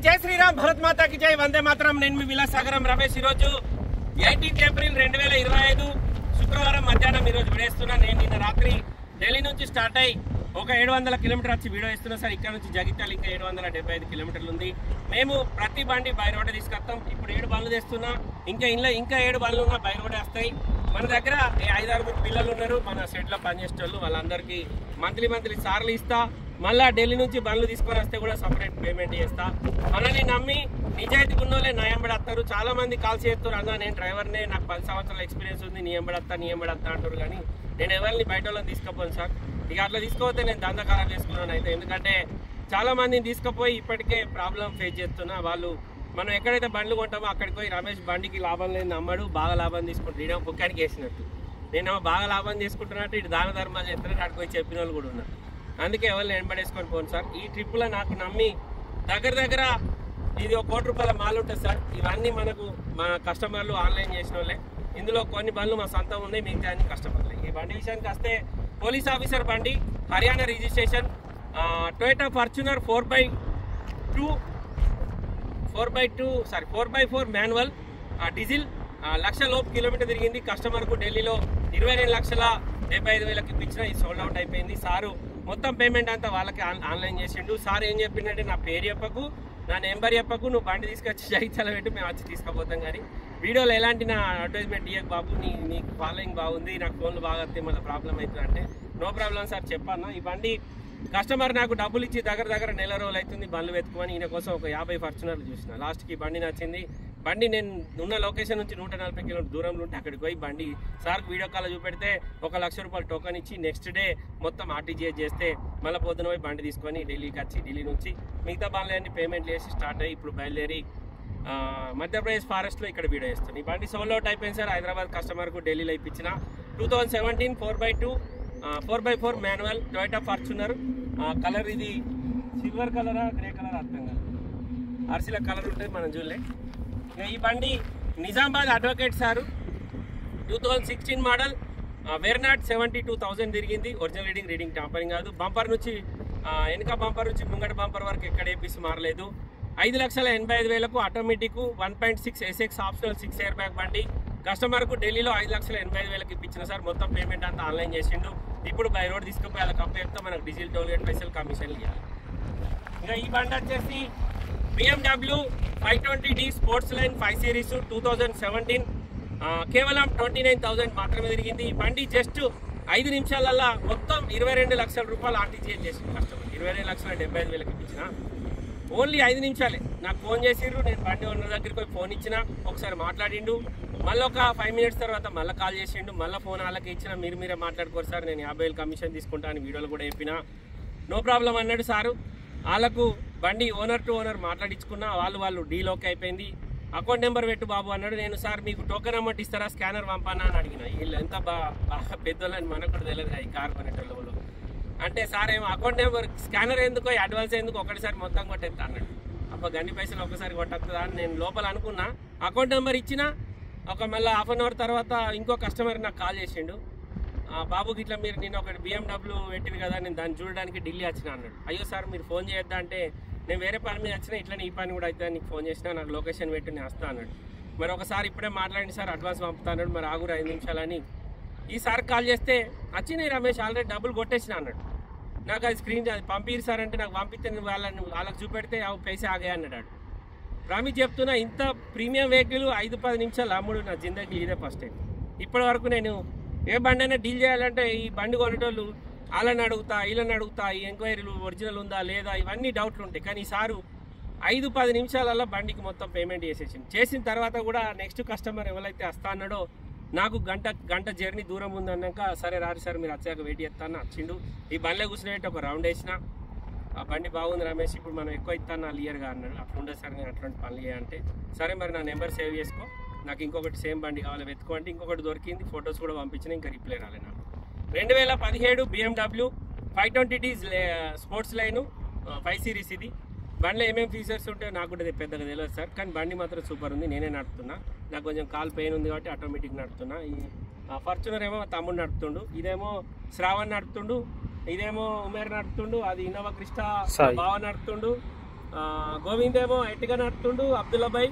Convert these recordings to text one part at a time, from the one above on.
జై శ్రీరామ్, భరత్ మాతా కి జై, వందే మాతరం. నేను మీ విలాసాగరం రమేష్. ఈరోజు 18 ఏప్రిల్ 2025 శుక్రవారం మధ్యాహ్నం ఈరోజు విడేస్తున్నా. నేను నిన్న రాత్రి ఢిల్లీ నుంచి స్టార్ట్ అయ్యి ఒక 700 కిలోమీటర్ వచ్చి వీడియో ఇస్తున్నా సార్. ఇక్కడ నుంచి జగిత్యాల ఇంకా 775 కిలోమీటర్లు ఉంది. మేము ప్రతి బండి బై రోడ్ తీసుకొస్తాం. ఇప్పుడు 7 బండ్లు తెస్తున్నా, ఇంకా 7 బండ్లు ఉన్నా బై రోడ్ వస్తాయి. మన దగ్గర 5-6 పిల్లలు ఉన్నారు మన సెట్లో పనిచేసే వాళ్ళు. వాళ్ళందరికీ మంత్లీ సార్లు ఇస్తా. మళ్ళీ ఢిల్లీ నుంచి బండ్లు తీసుకొని వస్తే కూడా సపరేట్ పేమెంట్ చేస్తా. మనల్ని నమ్మి నిజాయితీ ఉన్నోళ్ళే నా ఎంబడి వస్తారు. చాలా మంది కాల్ చేస్తారు, అన్న నేను డ్రైవర్నే, నాకు 10 సంవత్సరాల ఎక్స్పీరియన్స్ ఉంది, నీ ఎంబడి వస్తా అంటారు. కానీ నేను ఎవరిని బయట వాళ్ళని తీసుకుపోను సార్. ఇక అట్లా తీసుకోకపోతే నేను దందకారం చేసుకున్నాను అయితే. ఎందుకంటే చాలా మందిని తీసుకుపోయి ఇప్పటికే ప్రాబ్లం ఫేస్ చేస్తున్నా. వాళ్ళు మనం ఎక్కడైతే బండ్లు కొంటామో అక్కడికి పోయి రమేష్ బండికి లాభం లేని నమ్మడు, బాగా లాభం తీసుకుంటాడు. ఈడేమో కుక్కానికి వేసినట్టు, నేనేమో బాగా లాభం చేసుకుంటున్నట్టు ఇటు దాన ధర్మాలు చేస్తున్నట్టు అక్కడికి పోయి చెప్పిన వాళ్ళు కూడా ఉన్నారు. అందుకే ఎవరిని వెంబడేసుకొని పోను సార్. ఈ ట్రిప్లో నాకు నమ్మి దగ్గర ఇది 1 కోటి రూపాయల మాల్ ఉంటుంది సార్. ఇవన్నీ మనకు మన కస్టమర్లు ఆన్లైన్ చేసిన వాళ్ళే. ఇందులో కొన్ని బండ్లు మా సొంతం ఉన్నాయి, మిగతా అన్ని కస్టమర్లే. ఈ బండి విషయానికి వస్తే పోలీస్ ఆఫీసర్ బండి, Haryana registration, Toyota Fortuner 4x4 manual, diesel, 1,00,000 లోపు కిలోమీటర్ తిరిగింది. కస్టమర్కు ఢిల్లీలో 22,75,000కి ఇప్పించిన. ఇది సోల్డ్ అవుట్ అయిపోయింది. సారు మొత్తం పేమెంట్ అంతా వాళ్ళకి ఆన్లైన్ చేసిండు. సార్ ఏం చెప్పిందంటే, నా పేరు చెప్పకు, నా నెంబర్ చెప్పకు, నువ్వు బండి తీసుకొచ్చి జగిత్యాల పెట్టి మేము వచ్చి తీసుకుపోతాం. కానీ వీడియోలో ఎలాంటి నా అడ్వర్టైజ్మెంట్ ఇయ్యకు బాబు, నీకు ఫాలోయింగ్ బాగుంది, నాకు ఫోన్లు బాగా వస్తాయి, మళ్ళీ ప్రాబ్లం అవుతుంది అంటే, నో ప్రాబ్లం సార్ చెప్పన్నా. ఈ బండి కస్టమర్ నాకు డబ్బులు ఇచ్చి దగ్గర నెల రోజులు అవుతుంది బండ్లు వెతుకుని. ఈయన కోసం ఒక 50 ఫార్చునర్లు చూసిన. లాస్ట్కి బండి నచ్చింది. బండి నేను ఉన్న లొకేషన్ నుంచి 140 కిలోమీటర్ దూరంలో ఉంటే అక్కడికి పోయి బండి సార్కి వీడియో కాల్ చూపెడితే 1,00,000 రూపాయలు టోకన్ ఇచ్చి నెక్స్ట్ డే మొత్తం ఆర్టీజీఎస్ చేస్తే మళ్ళీ పొద్దున పోయి బండి తీసుకొని ఢిల్లీకి వచ్చి ఢిల్లీ నుంచి మిగతా బండ్లన్నీ పేమెంట్ చేసి స్టార్ట్ అయ్యి ఇప్పుడు బయలుదేరి మధ్యప్రదేశ్ ఫారెస్ట్లో ఇక్కడ వీడియో చేస్తాను. ఈ బండి సోల్డ్ అవుట్ అయిపోయింది సార్. హైదరాబాద్ కస్టమర్కు ఢిల్లీలో ఇప్పించిన 2017 4x4 manual Toyota Fortuner. Colour ఇది సిల్వర్ కలరా గ్రే కలర్ అర్థం కాదు, అరిసిల కలర్ ఉంటుంది, మనం చూడలే. ఈ బండి నిజామాబాద్ అడ్వకేట్ సారు 2016 మోడల్, వెర్నాట్ 72,000 తిరిగింది. ఒరిజినల్ రీడింగ్ టాంపరింగ్ కాదు. బంపర్ నుంచి వెనక బంపర్ నుంచి ముంగట బంపర్ వరకు ఎక్కడ ఏపీసీ మారలేదు. 5,85,000కు automatic 1.6 SX optional 6 air bag బండి. కస్టమర్కు ఢిల్లీలో 5,85,000కి ఇప్పించిన సార్. మొత్తం పేమెంట్ అంతా ఆన్లైన్ చేసిండు. ఇప్పుడు బై రోడ్ తీసుకుపోయి అలా కంపేర్తో మనకు డీజిల్ టోల్ గేట్ పైసలు కమిషన్లు ఇవ్వాలి. ఇంకా ఈ బండి వచ్చేసి BMW 520D sports line 5 series 2017, కేవలం 29,000 మాత్రమే తిరిగింది. ఈ బండి జస్ట్ 5 నిమిషాలల్లా మొత్తం 22 లక్షల రూపాయలు ఆర్టీజీఎస్ చేసింది కస్టమర్. 22,75,000కి ఇప్పించిన. ఓన్లీ 5 నిమిషాలే. నాకు ఫోన్ చేసిండ్రు, నేను బండి ఓనర్ దగ్గరికి పోయి ఫోన్ ఇచ్చిన, ఒకసారి మాట్లాడిండు. మళ్ళీ ఒక 5 మినిట్స్ తర్వాత మళ్ళీ కాల్ చేసిండు, మళ్ళీ ఫోన్ వాళ్ళకి ఇచ్చిన. మీరే మాట్లాడుకోరు సార్, నేను 50,000 కమిషన్ తీసుకుంటాను వీడియోలు కూడా చెప్పిన. నో ప్రాబ్లం అన్నాడు సారు. వాళ్ళకు బండి ఓనర్ టు ఓనర్ మాట్లాడించుకున్నా. వాళ్ళు డీల్ ఓకే అయిపోయింది. అకౌంట్ నెంబర్ పెట్టు బాబు అన్నాడు. నేను సార్ మీకు టోకెన్ అమౌంట్ ఇస్తారా, స్కానర్ పంపానా అని అడిగిన. వీళ్ళు ఎంత బాగా పెద్దోళ్ళని మనకు కూడా తెలియదు ఈ కార్ కొనేటోళ్ళు అంటే. సార్ ఏమో అకౌంట్ నెంబర్ స్కానర్ ఎందుకో, అడ్వాన్స్ ఎందుకు, ఒకటిసారి మొత్తం కొట్టేస్తా అన్నాడు. అబ్బా గన్ని పైసలు ఒకసారి కొట్టద్దా అని నేను లోపల అనుకున్నా. అకౌంట్ నెంబర్ ఇచ్చిన ఒక మళ్ళీ హాఫ్ అన్ అవర్ తర్వాత ఇంకో కస్టమర్ నాకు కాల్ చేసిండు. బాబుకి ఇట్లా మీరు నేను ఒకటి BMW పెట్టింది కదా, నేను దాన్ని చూడడానికి ఢిల్లీ వచ్చిన అన్నాడు. అయ్యో సార్ మీరు ఫోన్ చేయొద్దా అంటే, నేను వేరే పని మీద వచ్చినా, ఇట్లా ఈ పని కూడా అయితే నీకు ఫోన్ చేసినా, నాకు లొకేషన్ పెట్టి నేను వస్తా అన్నాడు. మరి ఒకసారి ఇప్పుడే మాట్లాడి సార్ అడ్వాన్స్ పంపుతా అన్నాడు. మరి ఆగురు 5 నిమిషాలని ఈసారి కాల్ చేస్తే వచ్చినాయి రమేష్, ఆల్రెడీ డబ్బులు కొట్టేసిన అన్నాడు. నాకు అది స్క్రీన్ పంపిరు సార్ అంటే, నాకు పంపిస్తే వాళ్ళకి చూపెడితే అవి పైసే ఆగాయి అన్నాడు. రమేష్ చెప్తున్నా, ఇంత ప్రీమియం వెహికల్ 5-10 నిమిషాలు అమ్ముడు నా జిందగీ ఇదే ఫస్ట్ టైం. ఇప్పటి వరకు నేను ఏ బండి అయినా డీల్ చేయాలంటే ఈ బండి కొనేటోళ్ళు వీళ్ళని అడుగుతా, ఈ ఎంక్వైరీలు ఒరిజినల్ ఉందా లేదా ఇవన్నీ డౌట్లు ఉంటాయి. కానీ ఈసారి 5-10 నిమిషాలలో బండికి మొత్తం పేమెంట్ చేసిన తర్వాత కూడా నెక్స్ట్ కస్టమర్ ఎవరైతే వస్తా అన్నాడో, నాకు గంట జర్నీ దూరం ఉందన్నాక, సరే రారు సార్ మీరు వచ్చాక వెయిట్ చేస్తాను వచ్చిండు. ఈ బండిలో కూర్చునేట్టు ఒక రౌండ్ వేసిన. ఆ బండి బాగుంది రమేష్, ఇప్పుడు మనం ఎక్కువ ఇస్తాను క్లియర్గా అన్నాడు. అట్లా ఉండదు సార్, నేను అట్లాంటి పనులు చేయాలంటే, సరే మరి నా నెంబర్ సేవ్ చేసుకో, నాకు ఇంకొకటి సేమ్ బండి కావాలి వెతుకో అంటే ఇంకొకటి దొరికింది. ఫొటోస్ కూడా పంపించిన, ఇంకా రిప్లై రాలేదు నాకు. 2017 BMW 520D sports line 5 series. ఇది బండిలో ఏమేమి ఫీచర్స్ ఉంటాయో నాకు కూడా పెద్దగా తెలియదు సార్. కానీ బండి మాత్రం సూపర్ ఉంది. నేనే నడుపుతున్నా, నాకు కొంచెం కాల్ పెయిన్ ఉంది కాబట్టి ఆటోమేటిక్ నడుపుతున్నా. ఈ ఫార్చునర్ ఏమో తమ్ముడు నడుపుతుండు, ఇదేమో శ్రావణ్ నడుపుతుండు, ఇదేమో ఉమేర్ నడుపుతుండు, అది ఇన్నోవా క్రిస్టా బావ నడుపుతుండు, గోవింద్ ఏమో ఎట్టిగా నడుపుతుండు, అబ్దుల్లాబాయ్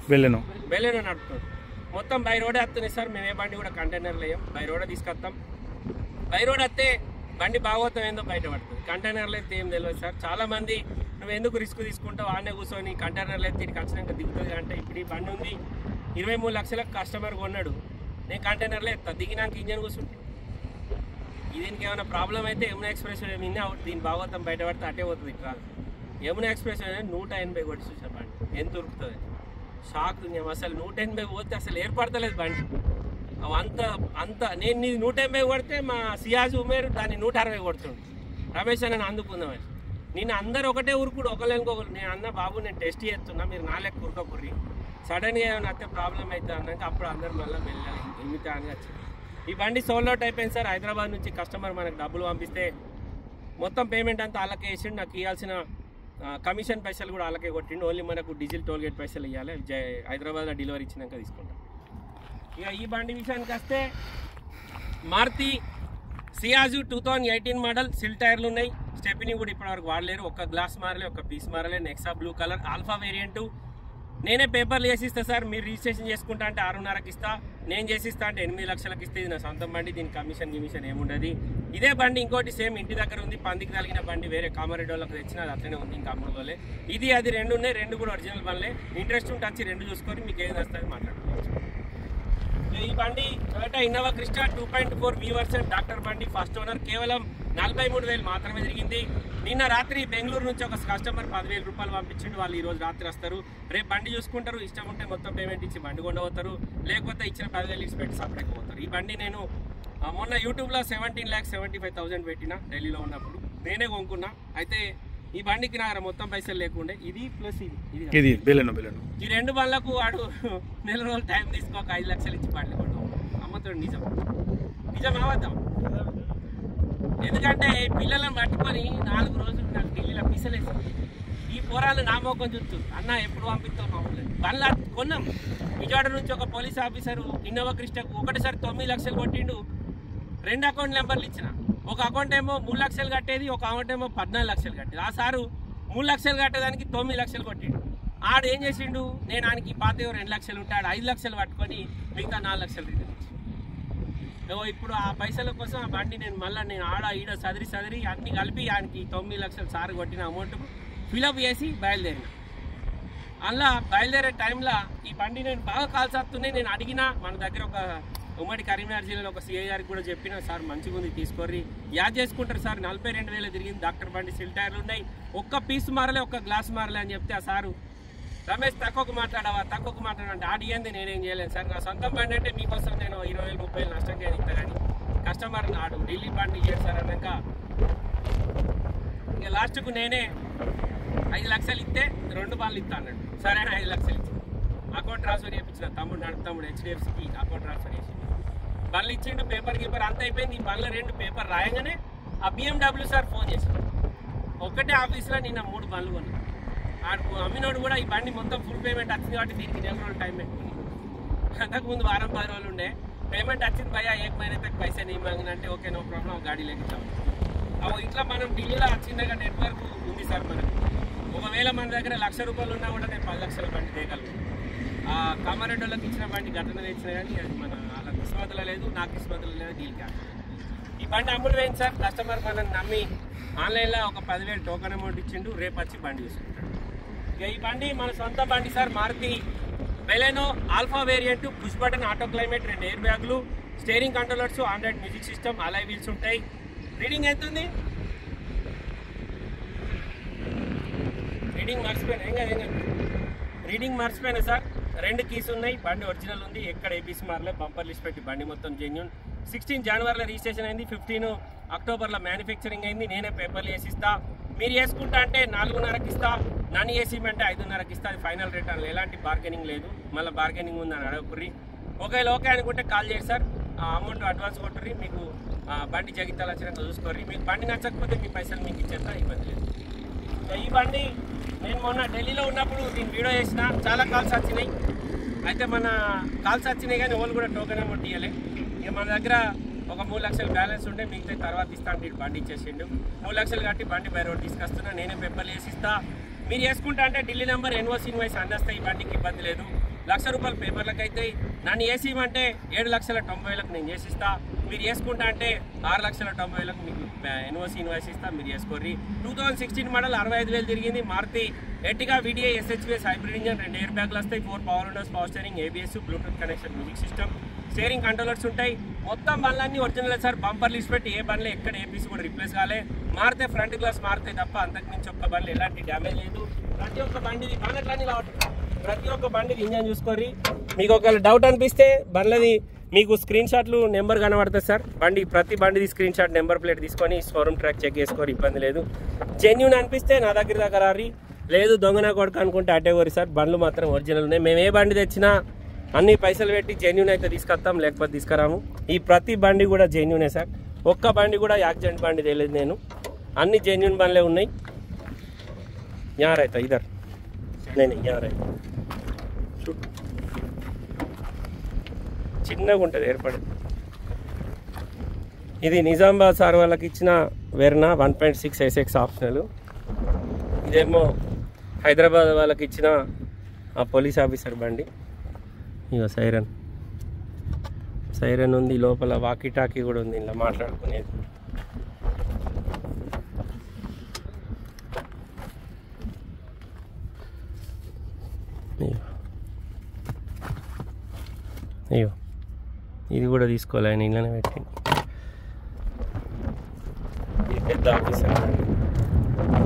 బెల్లెనో నడుపుతుండు. మొత్తం బై రోడే వస్తున్నాయి సార్. మేము ఏ బండి కూడా కంటైనర్లు వేయం, బై రోడే తీసుకొస్తాం. బై రోడ్ వస్తే బండి బాగోతాం ఏందో బయటపడుతుంది. కంటైనర్లు అయితే ఏం తెలియదు సార్. చాలామంది నువ్వు ఎందుకు రిస్క్ తీసుకుంటావు, ఆనే కూర్చొని కంటైనర్లు అయితే తిరిగి వచ్చినాక దిగుతుంది అంటే, ఇప్పుడు ఈ బండి ఉంది 23 లక్షలకు కస్టమర్ కొన్నాడు, నేను కంటైనర్లో ఎత్తా, దిగినాక ఇంజన్ కూర్చుంటాను. దీనికి ఏమైనా ప్రాబ్లం అయితే యమునా ఎక్స్ప్రెస్ విన్నా దీని బాగోతాం బయటపడితే అటే పోతుంది. ఇట్లా యమునా ఎక్స్ప్రెస్ 180 కొట్టి చూసా బండి ఎంత ఉరుకుతుంది, షాక్ మేము అసలు 180 పోతే అసలు ఏర్పడతలేదు బండి. అంత నేను 180 కొడితే మా సియాజ్ ఉమేర్ దాన్ని 160 కొడుతుండు. రమేష్ అని అందుకుందామని నేను అందరు ఒకటే ఉరుకుడు, ఒకళ్ళెనుకోకరు. నేను అన్న బాబు నేను టెస్ట్ చేస్తున్నా, మీరు నా లెక్క ఉరకకుర్రి, సడన్గా ఏమైనా అయితే ప్రాబ్లం అవుతుంది అన్నాక అప్పుడు అందరు మళ్ళీ వెళ్ళాలి ఎన్నితా అని వచ్చింది. ఈ బండి సోల్డ్ అవుట్ అయిపోయింది సార్. హైదరాబాద్ నుంచి కస్టమర్ మనకు డబ్బులు పంపిస్తే మొత్తం పేమెంట్ అంతా వాళ్ళకే వేసిండు. నాకు ఇవ్వాల్సిన కమిషన్ పైసలు కూడా వాళ్ళకే కొట్టిండు. ఓన్లీ మనకు డీజిల్ టోల్గేట్ పైసలు ఇవ్వాలి. హైదరాబాద్లో డెలివరీ ఇచ్చినాక తీసుకుంటాం. ఇక ఈ బండి విషయానికి వస్తే మారుతి సియాజు 2018 మోడల్, సిల్ టైర్లు ఉన్నాయి. స్టెప్ని కూడా ఇప్పటివరకు వాడలేరు, ఒక్క గ్లాస్ మారలే, ఒక్క పీస్ మారలే. Nexa blue colour alpha variant. నేనే పేపర్లు చేసిస్తా సార్. మీరు రిజిస్ట్రేషన్ చేసుకుంటా అంటే 6.5కి ఇస్తా, నేను చేసిస్తా అంటే 8 లక్షలకు ఇస్తే ఇది నా సొంతం బండి. దీని కమిషన్ ఏముండదు. ఇదే బండి ఇంకోటి సేమ్ ఇంటి దగ్గర ఉంది, పందికి తగిలిన బండి వేరే కామారెడ్డిలోకి తెచ్చిన అది అట్లనే ఉంది, ఇంకా అమ్ముడుకోలే. ఇది అది రెండు ఉన్నాయి, రెండు కూడా ఒరిజినల్ బండ్లే. ఇంట్రెస్ట్ ఉంటే వచ్చి రెండు చూసుకొని మీకు ఏది వస్తుంది మాట్లాడుకోవచ్చు. ఈ బండి Toyota Innova Crysta 2.4 V version doctor బండి, ఫస్ట్ ఓనర్. కేవలం 43,000 మాత్రమే తిరిగింది. నిన్న రాత్రి బెంగళూరు నుంచి ఒక కస్టమర్ 10,000 రూపాయలు పంపించిండు. వాళ్ళు ఈరోజు రాత్రి వస్తారు, రేపు బండి చూసుకుంటారు. ఇష్టం ఉంటే మొత్తం పేమెంట్ ఇచ్చి బండి కొండవుతారు, లేకపోతే ఇచ్చిన 10,000 ఇచ్చి పెట్టి సపరేట్ పోతారు. ఈ బండి నేను మొన్న యూట్యూబ్లో 17,75,000 పెట్టిన, ఢిల్లీలో ఉన్నప్పుడు నేనే కొనుక్కున్నా. అయితే ఈ బండికి నా మొత్తం పైసలు లేకుండే, ఇది ప్లస్ ఇది ఈ రెండు బండ్లకు వాడు నెల రోజులు టైం తీసుకోక 5 లక్షలు ఇచ్చి బండి కొన్నాం. అమ్మతాడు. నిజం అవద్దాం. ఎందుకంటే పిల్లలను పట్టుకొని 4 రోజులు నాకు ఢిల్లీలో పిసలేసి ఈ పోరాలు నా మోకం చూస్తూ అన్న ఎప్పుడు పంపిస్తావు మామూలు బండ్లు కొన్నాం. విజయవాడ నుంచి ఒక పోలీస్ ఆఫీసరు ఇన్నోవా క్రిస్టాకు ఒకటిసారి 9 లక్షలు కొట్టిండు. 2 అకౌంట్ నెంబర్లు ఇచ్చిన, ఒక అకౌంట్ ఏమో 3 లక్షలు కట్టేది, ఒక అకౌంట్ ఏమో 14 లక్షలు కట్టేది. ఆ సారు 3 లక్షలు కట్టేదానికి 9 లక్షలు కొట్టిండు. ఆడు ఏం చేసిండు, నేను ఆయనకి పాతేవో 2 లక్షలు ఉంటాడు, 5 లక్షలు పట్టుకొని మిగతా 4 లక్షలు రిటర్న్ ఇచ్చి. ఇప్పుడు ఆ పైసల కోసం ఆ బండి నేను ఆడ ఈడ సదిరి అన్ని కలిపి ఆయనకి 9 లక్షలు సార్ కొట్టిన అమౌంట్కు ఫిలప్ చేసి బయలుదేరిన. అలా బయలుదేరే టైంలో ఈ బండి నేను బాగా కాల్సేస్తున్నాయి. నేను అడిగిన మన దగ్గర ఒక ఉమ్మడి కరీంనగర్ జిల్లాలో ఒక సిఐ గారికి కూడా చెప్పిన, సార్ మంచిగా ఉంది తీసుకోర్రి, యాడ్ చేసుకుంటారు సార్, 42,000 తిరిగింది, డాక్టర్ బండి, సిల్ టైర్లు ఉన్నాయి, ఒక్క పీస్ మారలే, ఒక్క గ్లాస్ మారలే అని చెప్తే ఆ సారు రమేష్ తక్కువకు మాట్లాడాలంటే ఆడియంది నేనేం చేయలేదు సార్, నా సొంతం బండి అంటే మీకోసం నేను 20,000 30,000 నష్టం చేయను ఇంత. కానీ కస్టమర్ నాడు ఢిల్లీ బండి ఇయ్యాడు సార్ అన్నాక ఇక లాస్ట్కు నేనే 5 లక్షలు ఇస్తే 2 బండ్లు ఇస్తా అన్నాడు. సరే అని 5 లక్షలు ఇచ్చి అకౌంట్ ట్రాన్స్ఫర్ చేయించిన. తమ్ముడు HDFCకి అకౌంట్ ట్రాన్స్ఫర్ చేసి బండ్లు ఇచ్చిండు. పేపర్ అంత అయిపోయింది. ఈ బండ్ల 2 పేపర్ రాయగానే ఆ BMW సార్ ఫోన్ చేశాడు. ఒక్కటే ఆఫీస్లో నిన్న 3 బండ్లు కొన్నాను. అమ్మినోడు కూడా ఈ బండి మొత్తం ఫుల్ పేమెంట్ వచ్చింది కాబట్టి దీనికి 4 రోజులు టైం పెట్టుకుని, అంతకుముందు వారం 10 రోజులు ఉండే పేమెంట్ వచ్చింది. భయ్యా ఏక్ మहीने तक पैसे नहीं मांगना అంటే ఓకే నో ప్రాబ్లం గాడి లెక్కించాం. ఇట్లా మనం ఢిల్లీలో చిన్నగా నెట్వర్క్ ఉంది సార్ మనకు. ఒకవేళ మన దగ్గర 1,00,000 రూపాయలు ఉన్నా కూడా నేను 10 లక్షల బండి తేగలను. కామారెడ్డిలోకి ఇచ్చిన బండి గతంలో తెచ్చినా కానీ అది మన వాళ్ళ కిస్మతులో లేదు, నా కిస్మతులో లేదు, డీల్ కాదు. ఈ బండి అమ్ముడు పోయింది సార్. కస్టమర్ మనల్ని నమ్మి ఆన్లైన్లో ఒక 10,000 టోకెన్ అమౌంట్ ఇచ్చిండు, రేపు వచ్చి బండి చూసుకుంటాడు. ఇక ఈ బండి మన సొంత బండి sir. Maruti Baleno alpha variant, push button auto climate, 2 air బ్యాగులు, steering controllers, Android music system, alloy wheels ఉంటాయి. రీడింగ్ ఎంత ఉంది, రీడింగ్ మర్చిపోయినా సార్. 2 కీస్ ఉన్నాయి, బండి ఒరిజినల్ ఉంది, ఎక్కడ ఏపీసీ మారలే, బంపర్ లిస్ట్ పెట్టి బండి మొత్తం జెన్యూన్. 16 జనవరిలో రిజిస్ట్రేషన్ అయింది, 15 అక్టోబర్లో మ్యానుఫ్యాక్చరింగ్ అయింది. నేనే పేపర్లు వేసిస్తా, మీరు వేసుకుంటా అంటే 4.5కి ఇస్తా, నన్ను వేసిమంటే 5.5కి ఇస్తా. అది ఫైనల్ రేట్ అని ఎలాంటి బార్గెనింగ్ లేదు, మళ్ళీ బార్గెనింగ్ ఉందని అడగకుర్రి. ఒకవేళ ఓకే అనుకుంటే కాల్ చేయండి సార్, అమౌంట్ అడ్వాన్స్ కొట్టుర్రి, మీకు బండి జగిత్తాలు వచ్చినాక చూసుకోర్రి. మీకు బండి నచ్చకపోతే మీ పైసలు మీకు ఇచ్చేస్తా, ఇబ్బంది లేదు. ఈ బండి నేను మొన్న ఢిల్లీలో ఉన్నప్పుడు దీన్ని వీడియో చేసిన, చాలా కాల్స్ వచ్చినాయి. అయితే మన కాల్స్ వచ్చినాయి కానీ వాళ్ళు కూడా టోకెన్ అమౌంట్ ఇవ్వలే. ఇక మన దగ్గర ఒక 3 లక్షలు బ్యాలెన్స్ ఉంటే మిగతా తర్వాత ఇస్తా అంటే బండి ఇచ్చేసిండు. 3 లక్షలు కట్టి బండి బై రోడ్ తీసుకొస్తున్నా, నేనే పేపర్లు వేసిస్తా. మీరు వేసుకుంటా అంటే ఢిల్లీ నెంబర్ ఎన్ఓసి ఇన్వాయిస్ అన్నీ ఈ బండికి ఇబ్బంది లేదు. ₹1,00,000 పేపర్లకు అయితే నన్ను వేసిమంటే 7,90,000 నేను చేసిస్తా. మీరు వేసుకుంటా అంటే 6,90,000 మీకు ఎన్ఓసి ఇన్వాయిస్ ఇస్తా, మీరు వేసుకోర్రి. 2016 మోడల్ 65,000 తిరిగింది. Maruti Ertiga VDI SHVS hybrid engine, 2 air బ్యాగ్లు వస్తాయి, 4 power windows, power steering, ABS, Bluetooth connection, music system, steering controllers ఉంటాయి. మొత్తం బండ్లన్నీ ఒరిజినల్ సార్. బంపర్ లిస్ట్ పెట్టి ఏ బండ్లు ఎక్కడ ఏ పీస్ కూడా రిప్లేస్ కాలే. మారితే ఫ్రంట్ గ్లాస్ మారుతాయి తప్ప అంతకు మించి ఒక్క బండ్లు ఎలాంటి డ్యామేజ్ లేదు. ప్రతి ఒక్క బండిది బానెట్లన్నీ కాబట్టి ప్రతి ఒక్క బండికి ఇంజన్ చూసుకోర్రి. మీకు ఒకవేళ డౌట్ అనిపిస్తే బండ్లది మీకు స్క్రీన్ షాట్లు నెంబర్ కనబడుతుంది సార్. ప్రతి బండిది స్క్రీన్ షాట్ నెంబర్ ప్లేట్ తీసుకొని షోరూమ్ ట్రాక్ చెక్ చేసుకోరు, ఇబ్బంది లేదు. జెన్యూన్ అనిపిస్తే నా దగ్గర రారి, లేదు దొంగన కొడుకు అనుకుంటే అటే కోరి సార్. బండ్లు మాత్రం ఒరిజినల్ ఉన్నాయి. మేము ఏ బండి తెచ్చినా అన్ని పైసలు పెట్టి జెన్యూన్ అయితే తీసుకొస్తాం, లేకపోతే తీసుకురాము. ఈ ప్రతి బండి కూడా జెన్యూనే సార్. ఒక్క బండి కూడా యాక్సిడెంట్ బండి తెలియదు నేను. అన్ని జెన్యూన్ బండ్లే ఉన్నాయి. యార్ అయితే ఇద్దరు నేను యార్ అయితే చిన్నగా ఉంటుంది ఏర్పడి. ఇది నిజామాబాద్ సార్ వాళ్ళకి ఇచ్చిన వెర్నా 1.6 SX ఆప్షనల్. ఇదేమో హైదరాబాద్ వాళ్ళకి ఇచ్చిన ఆ పోలీస్ ఆఫీసర్ బండి. ఇక సైరన్ ఉంది, లోపల వాకీ టాకీ కూడా ఉంది, ఇలా మాట్లాడుకునేది. అయ్యో ఇది కూడా తీసుకోవాలి, ఆయన ఇళ్ళనే పెట్టి. ఇది పెద్ద ఆఫీసర్.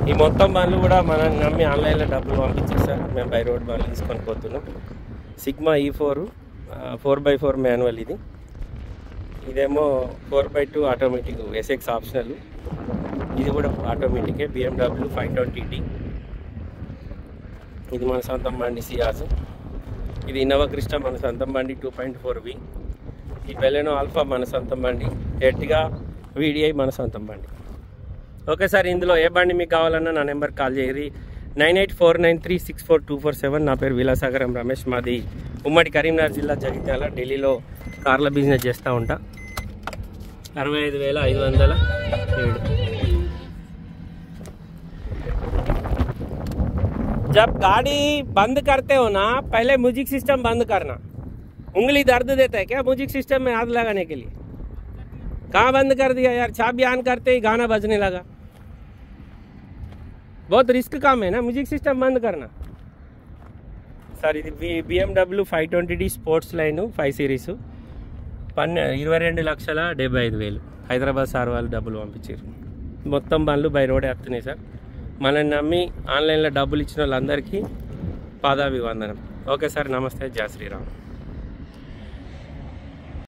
ఈ మొత్తం బండ్లు కూడా మనం నమ్మి ఆన్లైన్లో డబ్బులు పంపించారు సార్. మేము బై రోడ్ బండ్లు తీసుకొని పోతున్నాం. Sigma E4 4x4 manual. ఇదేమో 4x2 ఆటోమేటిక్ SX ఆప్షనల్. ఇది కూడా ఆటోమేటికే. BMW 520D. ఇది మన సొంతం బండి సియాజ్. ఇది ఇన్నోవా క్రిస్టా మన సొంతం బండి 2.4V. ఈ బెలెనో ఆల్ఫా మన సొంతం బండి. ఎర్టిగా VDI మన సొంతం బండి. ఓకే సార్, ఇందులో ఏ బండి మీకు కావాలన్నా నా నెంబర్ కాల్ చేయరి. 9849364247. నా పేరు విలాసాగరం రమేష్. మాది ఉమ్మడి కరీంనగర్ జిల్లా జగిత్యాల. ఢిల్లీలో కార్ల బిజినెస్ చేస్తూ ఉంటా. 65,507. जब गाड़ी बंद करते हो ना, पहले म्यूजिक सिस्टम बंद करना. उंगली दर्द देता है क्या म्यूजिक सिस्टम में हाथ लगाने के लिए? कहाँ बंद कर दिया यार, चाबी ऑन करते ही गाना बजने लगा. बहुत रिस्क काम है ना म्यूजिक सिस्टम बंद करना. సార్ ఇది BMW 520D sports line 5 series 22,75,000 Hyderabad sir వాళ్ళు డబ్బులు పంపించారు. మొత్తం బండ్లు బై రోడే వస్తున్నాయి సార్. మనల్ని నమ్మి ఆన్లైన్లో డబ్బులు ఇచ్చిన వాళ్ళందరికీ పాదాభివందనం. ఓకే సార్, నమస్తే, జై శ్రీరామ్.